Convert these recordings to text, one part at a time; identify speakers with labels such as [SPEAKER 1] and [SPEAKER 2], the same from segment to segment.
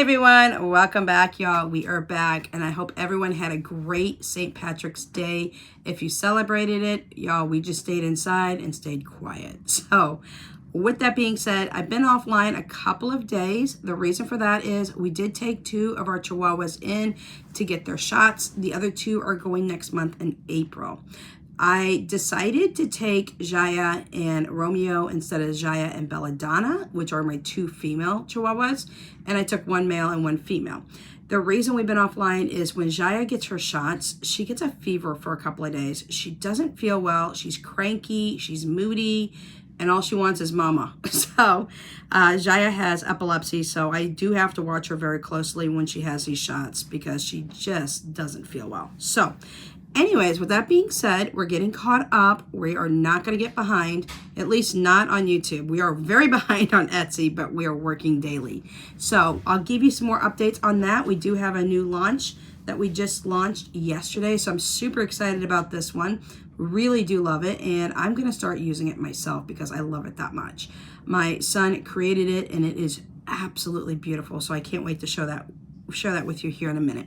[SPEAKER 1] Hey everyone, welcome back, y'all. We are back, and I hope everyone had a great St. Patrick's Day. If you celebrated it, y'all, we just stayed inside and stayed quiet. So with that being said, I've been offline a couple of days. The reason for that is we did take 2 of our Chihuahuas in to get their shots. The other 2 are going next month in April. I decided to take Jaya and Romeo instead of Jaya and Belladonna, which are my 2 female Chihuahuas, and I took 1 male and 1 female. The reason we've been offline is when Jaya gets her shots, she gets a fever for a couple of days. She doesn't feel well. She's cranky. She's moody. And all she wants is mama. So Jaya has epilepsy, so I do have to watch her very closely when she has these shots because she just doesn't feel well. So anyways, with that being said, we're getting caught up. We are not going to get behind, at least not on YouTube. We are very behind on Etsy, but we are working daily. So I'll give you some more updates on that. We do have a new launch that we just launched yesterday, so I'm super excited about this one. Really do love it, and I'm going to start using it myself because I love it that much. My son created it, and it is absolutely beautiful, so I can't wait to share that with you here in a minute.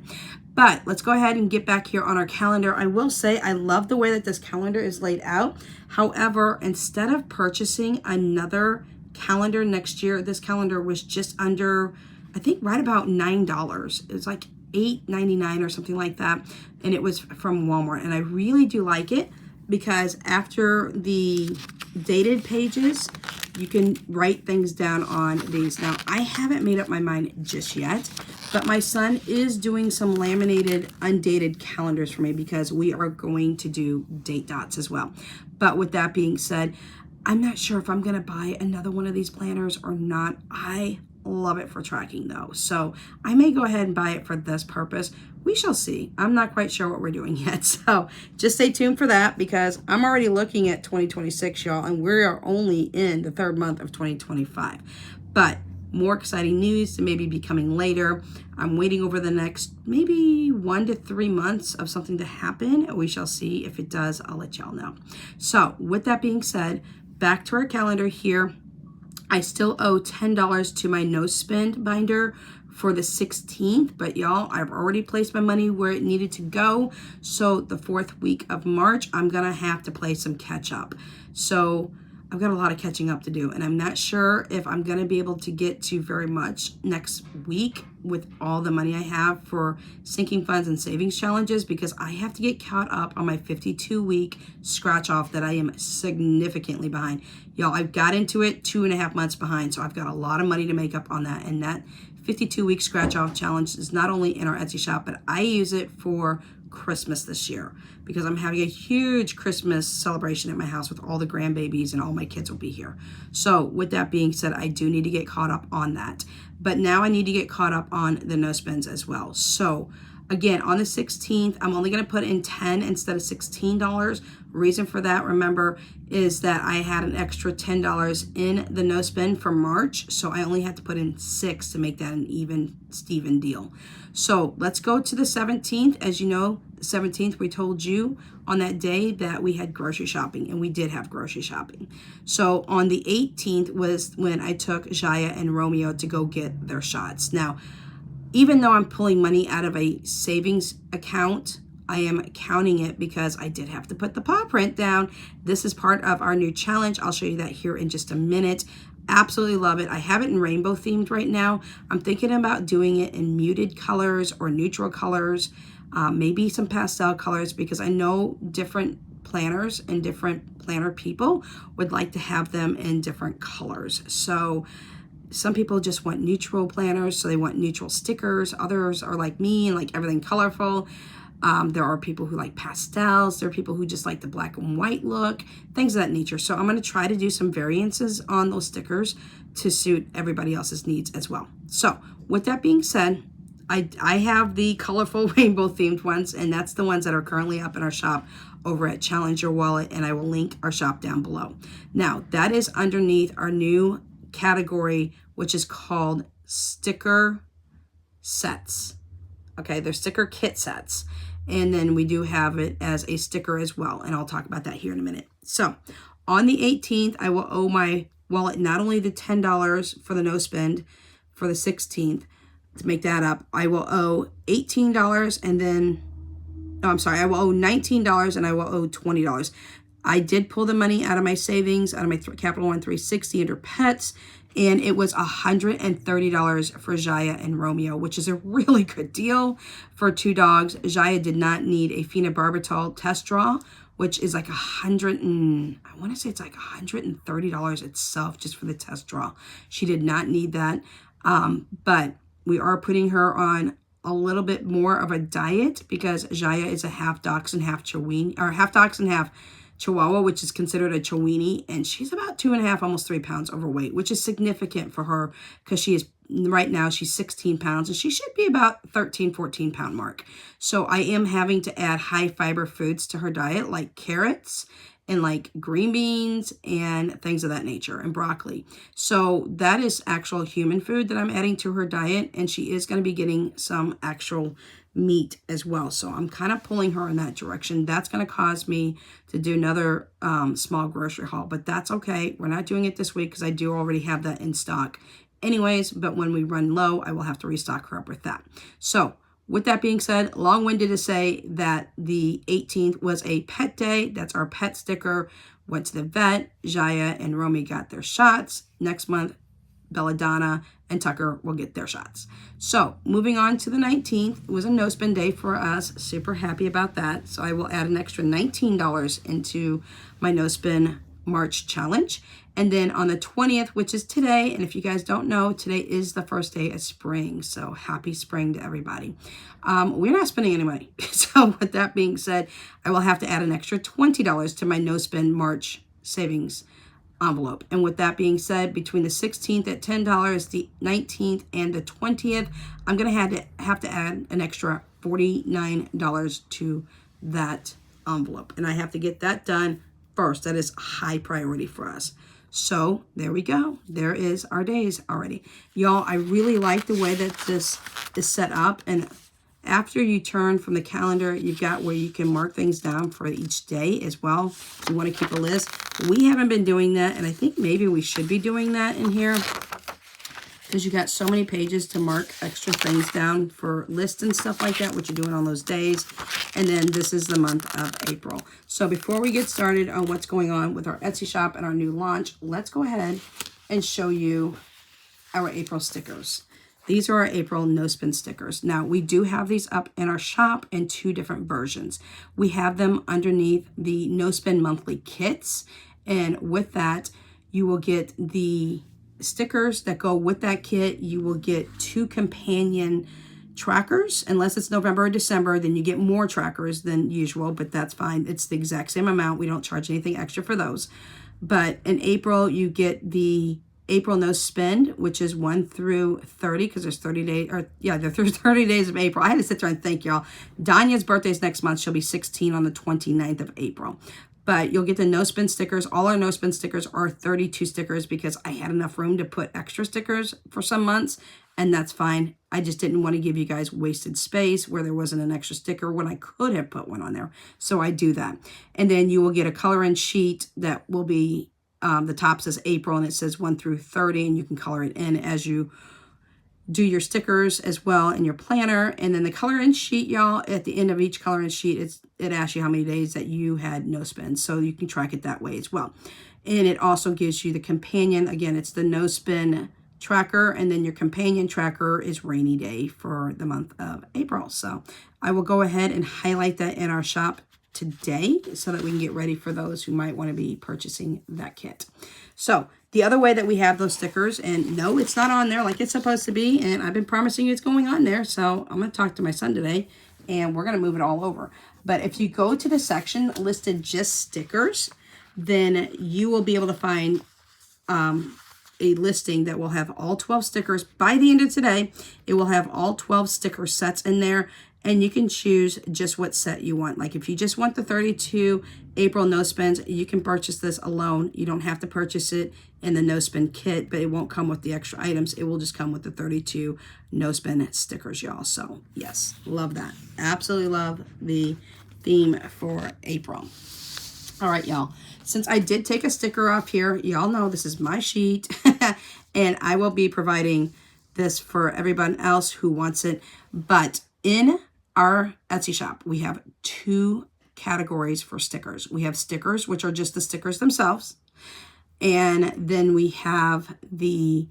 [SPEAKER 1] But let's go ahead and get back here on our calendar. I will say I love the way that this calendar is laid out. However, instead of purchasing another calendar next year, this calendar was just under, I think right about $9. It was like $8.99 or something like that, and it was from Walmart, and I really do like it because after the dated pages, you can write things down on these. Now, I haven't made up my mind just yet, but my son is doing some laminated, undated calendars for me because we are going to do date dots as well. But with that being said, I'm not sure if I'm going to buy another one of these planners or not. I love it for tracking though, so I may go ahead and buy it for this purpose. We shall see. I'm not quite sure what we're doing yet, so just stay tuned for that because I'm already looking at 2026, y'all, and we are only in the 3rd month of 2025. But more exciting news to maybe be coming later. I'm waiting over the next maybe 1 to 3 months of something to happen. We shall see. If it does, I'll let y'all know. So with that being said, back to our calendar here. I still owe $10 to my no spend binder for the 16th, but y'all, I've already placed my money where it needed to go. So the 4th week of March, I'm going to have to play some catch up. So I've got a lot of catching up to do, and I'm not sure if I'm going to be able to get to very much next week with all the money I have for sinking funds and savings challenges because I have to get caught up on my 52-week scratch off that I am significantly behind. Y'all, I've got into it 2.5 months behind, so I've got a lot of money to make up on that, and that 52-week scratch off challenge is not only in our Etsy shop, but I use it for Christmas this year because I'm having a huge Christmas celebration at my house with all the grandbabies and all my kids will be here. So with that being said, I do need to get caught up on that. But now I need to get caught up on the no spends as well. So again, on the 16th, I'm only going to put in $10 instead of $16. Reason for that, remember, is that I had an extra $10 in the no spend for March. So I only had to put in $6 to make that an even Steven deal. So let's go to the 17th. As you know, the 17th, we told you on that day that we had grocery shopping, and we did have grocery shopping. So on the 18th was when I took Jaya and Romeo to go get their shots. Now, even though I'm pulling money out of a savings account, I am counting it because I did have to put the paw print down. This is part of our new challenge. I'll show you that here in just a minute. Absolutely love it. I have it in rainbow themed right now. I'm thinking about doing it in muted colors or neutral colors, maybe some pastel colors, because I know different planners and different planner people would like to have them in different colors. So some people just want neutral planners, so they want neutral stickers. Others are like me and like everything colorful. There are people who like pastels. There are people who just like the black and white look, things of that nature. So I'm going to try to do some variances on those stickers to suit everybody else's needs as well. So with that being said, I have the colorful rainbow themed ones, and that's the ones that are currently up in our shop over at Challenge Your Wallet, and I will link our shop down below. Now, that is underneath our new category, which is called sticker sets. Okay, they're sticker kit sets. And then we do have it as a sticker as well, and I'll talk about that here in a minute. So on the 18th, I will owe my wallet not only the $10 for the no spend for the 16th, to make that up, I will owe $18 and then, no, I'm sorry, I will owe $19 and I will owe $20. I did pull the money out of my savings, out of my Capital One 360 under pets, and it was $130 for Jaya and Romeo, which is a really good deal for 2 dogs. Jaya did not need a phenobarbital test draw, which is like I want to say it's like $130 itself just for the test draw. She did not need that, but we are putting her on a little bit more of a diet because Jaya is a half dachshund, half Chihuahua, or half dachshund, half Chihuahua, which is considered a Chiweenie, and she's about 2.5, almost 3 pounds overweight, which is significant for her because she is, right now, she's 16 pounds, and she should be about 13, 14 pound mark. So I am having to add high fiber foods to her diet, like carrots and like green beans and things of that nature, and broccoli. So that is actual human food that I'm adding to her diet, and she is going to be getting some actual meat as well. So I'm kind of pulling her in that direction. That's going to cause me to do another small grocery haul, but that's okay. We're not doing it this week because I do already have that in stock anyways, but when we run low, I will have to restock her up with that. So with that being said, long-winded to say that the 18th was a pet day. That's our pet sticker. Went to the vet. Jaya and Romy got their shots. Next month, Belladonna and Tucker will get their shots. So moving on to the 19th, it was a no spend day for us. Super happy about that. So I will add an extra $19 into my no spend March challenge. And then on the 20th, which is today, and if you guys don't know, today is the first day of spring. So happy spring to everybody. We're not spending any money. So with that being said, I will have to add an extra $20 to my no spend March savings envelope. And with that being said, between the 16th at $10, the 19th and the 20th, I'm going to have to add an extra $49 to that envelope. And I have to get that done first. That is high priority for us. So there we go. There is our days already. Y'all, I really like the way that this is set up. And after you turn from the calendar, you've got where you can mark things down for each day as well. You want to keep a list. We haven't been doing that, and I think maybe we should be doing that in here because you got so many pages to mark extra things down for lists and stuff like that, what you're doing on those days. And then this is the month of April. So before we get started on what's going on with our Etsy shop and our new launch, let's go ahead and show you our April stickers. These are our April no spin stickers. Now, we do have these up in our shop in 2 different versions. We have them underneath the no spin monthly kits. And with that, you will get the stickers that go with that kit. You will get 2 companion trackers. Unless it's November or December, then you get more trackers than usual, but that's fine. It's the exact same amount. We don't charge anything extra for those. But in April, you get the April no spend, which is 1 through 30, because there's 30 days, or yeah, there's 30 days of April. I had to sit there and think, y'all. Danya's birthday is next month. She'll be 16 on the 29th of April. But you'll get the no spin stickers. All our no spin stickers are 32 stickers because I had enough room to put extra stickers for some months, and that's fine. I just didn't want to give you guys wasted space where there wasn't an extra sticker when I could have put one on there. So I do that. And then you will get a color-in sheet that will be, the top says April and it says 1 through 30, and you can color it in as you do your stickers as well in your planner. And then the color-in sheet, y'all, at the end of each color-in sheet, it asks you how many days that you had no spend, so you can track it that way as well. And it also gives you the companion. Again, it's the no spend tracker, and then your companion tracker is rainy day for the month of April. So I will go ahead and highlight that in our shop today so that we can get ready for those who might want to be purchasing that kit. So the other way that we have those stickers, and no, it's not on there like it's supposed to be, and I've been promising you it's going on there, so I'm going to talk to my son today, and we're going to move it all over. But if you go to the section listed just stickers, then you will be able to find a listing that will have all 12 stickers. By the end of today, it will have all 12 sticker sets in there, and you can choose just what set you want. Like if you just want the 32 April no spends, you can purchase this alone. You don't have to purchase it in the no spend kit, but it won't come with the extra items. It will just come with the 32 no spend stickers, y'all. So yes, love that. Absolutely love the theme for April. All right, y'all. Since I did take a sticker off here, y'all know this is my sheet, and I will be providing this for everyone else who wants it. But in our Etsy shop, we have 2 categories for stickers. We have stickers, which are just the stickers themselves. And then we have the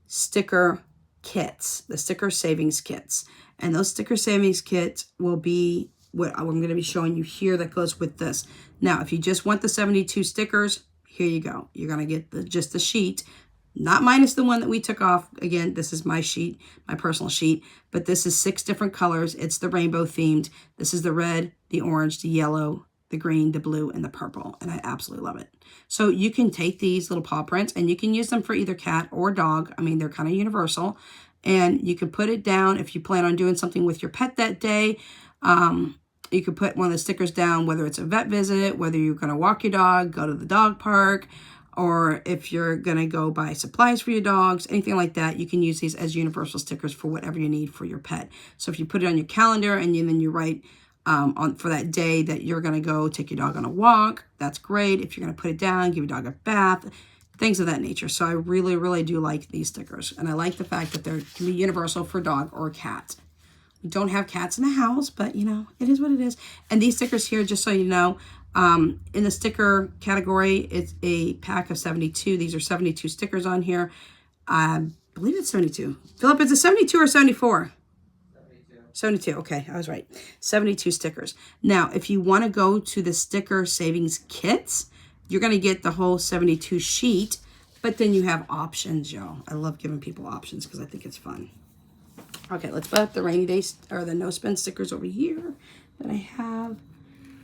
[SPEAKER 1] sticker kits, the sticker savings kits. And those sticker savings kits will be what I'm going to be showing you here that goes with this. Now, if you just want the 72 stickers, here you go. You're going to get just the sheet, not minus the one that we took off. Again, this is my sheet, my personal sheet, but this is 6 different colors. It's the rainbow themed. This is the red, the orange, the yellow, the green, the blue, and the purple, and I absolutely love it. So you can take these little paw prints and you can use them for either cat or dog. I mean, they're kind of universal, and you can put it down if you plan on doing something with your pet that day. You could put one of the stickers down, whether it's a vet visit, whether you're going to walk your dog, go to the dog park, or if you're going to go buy supplies for your dogs, anything like that. You can use these as universal stickers for whatever you need for your pet. So if you put it on your calendar and then you write for that day that you're going to go take your dog on a walk, that's great. If you're going to put it down, give your dog a bath, things of that nature. So I really, really do like these stickers. And I like the fact that they can be universal for dog or cat. We don't have cats in the house, but you know, it is what it is. And these stickers here, just so you know, in the sticker category, it's a pack of 72. These are 72 stickers on here. I believe it's 72. Philip, is it 72 or 74? 72. Okay, I was right. 72 stickers. Now, if you want to go to the sticker savings kits, you're going to get the whole 72 sheet, but then you have options, y'all. I love giving people options because I think it's fun. Okay, let's put up the rainy day or the no spend stickers over here that I have,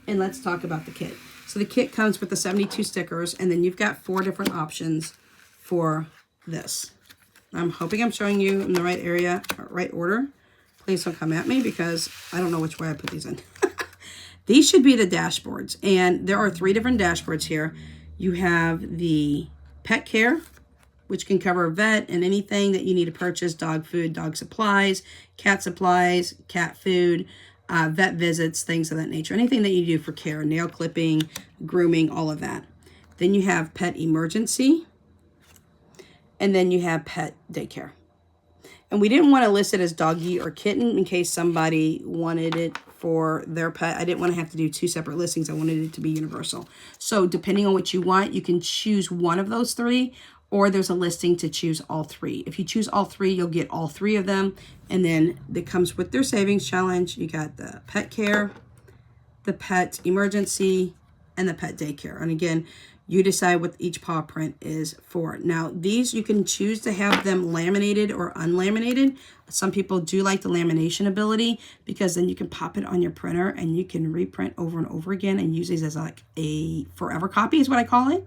[SPEAKER 1] and let's talk about the kit. So the kit comes with the 72 stickers, and then you've got 4 different options for this. I'm hoping I'm showing you in the right area, right order. Please don't come at me because I don't know which way I put these in. These should be the dashboards, and there are 3 different dashboards here. You have the pet care, which can cover vet and anything that you need to purchase: dog food, dog supplies, cat food, vet visits, things of that nature. Anything that you do for care, nail clipping, grooming, all of that. Then you have pet emergency, and then you have pet daycare. And we didn't want to list it as doggy or kitten in case somebody wanted it for their pet. I didn't want to have to do 2 separate listings. I wanted it to be universal. So depending on what you want, you can choose one of those 3, or there's a listing to choose all 3. If you choose all 3, you'll get all 3 of them. And then it comes with their savings challenge. You got the pet care, the pet emergency, and the pet daycare. And again, you decide what each paw print is for. Now, these you can choose to have them laminated or unlaminated. Some people do like the lamination ability because then you can pop it on your printer and you can reprint over and over again and use these as like a forever copy is what I call it.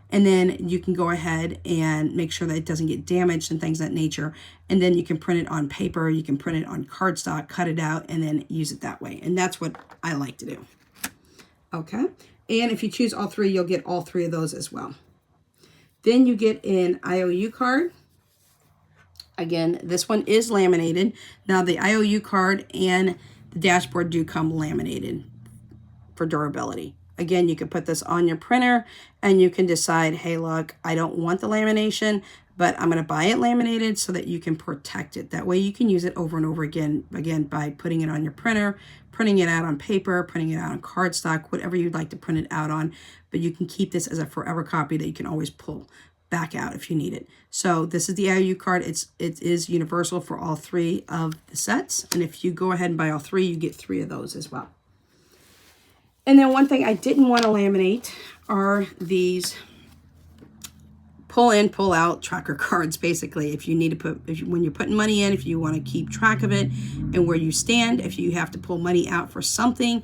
[SPEAKER 1] And then you can go ahead and make sure that it doesn't get damaged and things of that nature. And then you can print it on paper, you can print it on cardstock, cut it out, and then use it that way. And that's what I like to do. Okay. And if you choose all 3, you'll get all 3 of those as well. Then you get an IOU card. Again, this one is laminated. Now the IOU card and the dashboard do come laminated for durability. Again, you can put this on your printer and you can decide, hey, look, I don't want the lamination, but I'm going to buy it laminated so that you can protect it. That way you can use it over and over again by putting it on your printer, printing it out on paper, printing it out on cardstock, whatever you'd like to print it out on. But you can keep this as a forever copy that you can always pull back out if you need it. So this is the IOU card. It is universal for all 3 of the sets. And if you go ahead and buy all 3, you get 3 of those as well. And then one thing I didn't want to laminate are these pull in, pull out tracker cards. Basically, if you need to put, when you're putting money in, if you want to keep track of it and where you stand, if you have to pull money out for something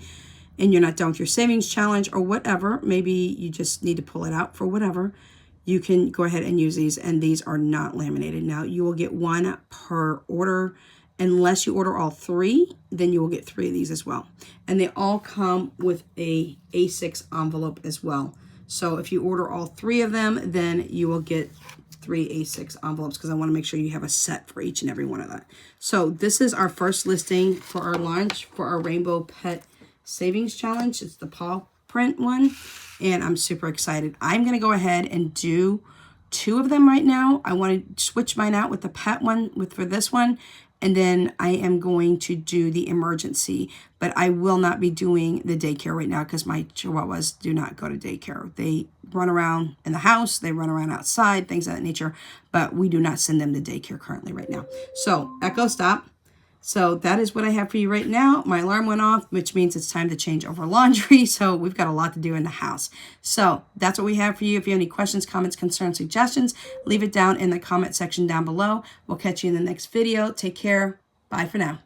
[SPEAKER 1] and you're not done with your savings challenge or whatever, maybe you just need to pull it out for whatever, you can go ahead and use these, and these are not laminated. Now you will get 1 per order. Unless you order all 3, then you will get 3 of these as well. And they all come with a A6 envelope as well. So if you order all 3 of them, then you will get 3 A6 envelopes because I want to make sure you have a set for each and every one of that. So this is our first listing for our launch for our Rainbow Pet Savings Challenge. It's the paw print one, and I'm super excited. I'm going to go ahead and do 2 of them right now. I want to switch mine out with the pet one for this one. And then I am going to do the emergency, but I will not be doing the daycare right now because my Chihuahuas do not go to daycare. They run around in the house, they run around outside, things of that nature, but we do not send them to daycare currently right now. So Echo, stop. So that is what I have for you right now. My alarm went off, which means it's time to change over laundry. So we've got a lot to do in the house. So that's what we have for you. If you have any questions, comments, concerns, suggestions, leave it down in the comment section down below. We'll catch you in the next video. Take care. Bye for now.